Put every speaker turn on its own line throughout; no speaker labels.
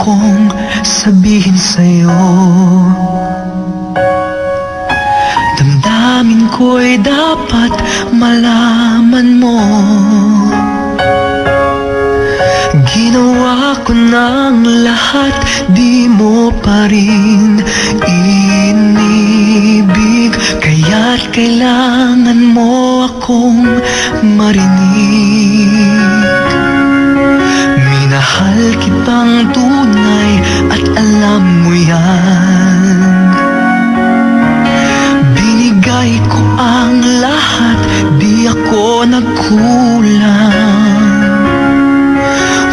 kong sabihin sa'yo. Damdamin ko'y dapat malaman mo. Ginawa ko ng lahat, di mo pa rin inibig. Kaya't kailangan mo akong marinig. Minahal kitang tunay at alam mo yan. Binigay ko ang lahat, di ako nagkulang.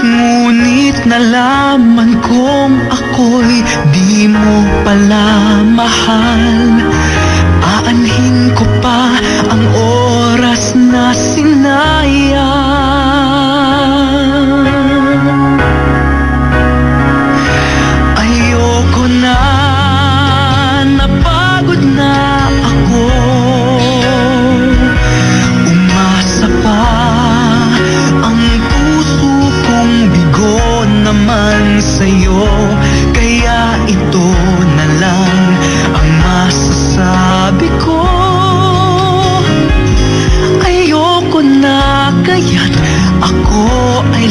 Ngunit nalaman kong ako'y di mo pala mahal. Aanhin ko pa ang oras na sinayang. Ayoko na, napagod na ako. Umasa pa ang puso kong bigo naman sa'yo. Kaya ito na lang ang masasabi ko. Ayoko na, kaya't ako ay